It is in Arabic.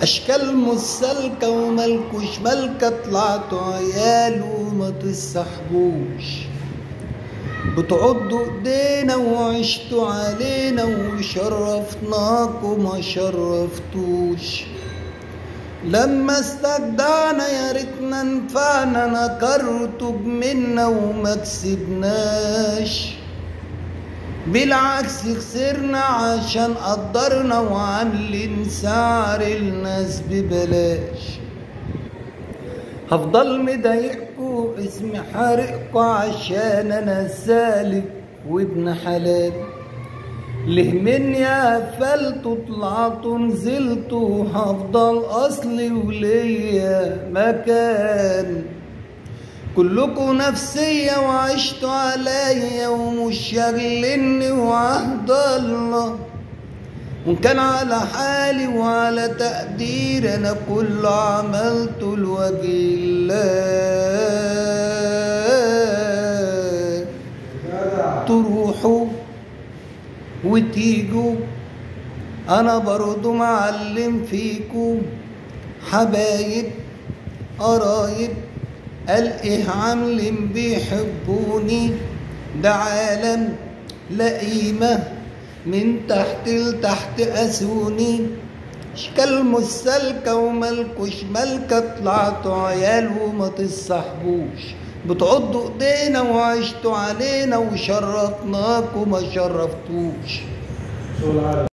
اشكال مسالكه وملكوش ملكه، طلعتوا عيال وما تصاحبوش. بتعضوا ايدينا وعشتوا علينا وشرفناكوا ما شرفتوش. لما استجدعنا يا ريتنا نفعنا، نكرتوا بمنا وما كسبناش. بالعكس خسرنا عشان قدرنا وعاملين سعر الناس ببلاش. هفضل مضايقكوا اسمي حارقكوا عشان انا سالك وابن حلال. ليه مني قفلتوا طلعتوا نزلتوا، هفضل اصلي وليا مكان. كلكوا نفسية وعشتوا عليا ومش شاغلني وعهد الله. وان كان على حالي وعلى تقدير انا كل عملته لوجه الله. تروحوا وتيجوا انا برضو معلم فيكوا. حبايب قرايب قال ايه عاملين بيحبوني. ده عالم لا قيمة من تحت لتحت قاسوني. اشكال مسالكة وملكوش ملكة، طلعتوا عيال وما تصاحبوش. بتعضوا ايدينا وعشتوا علينا وشرفناكوا ما شرفتوش.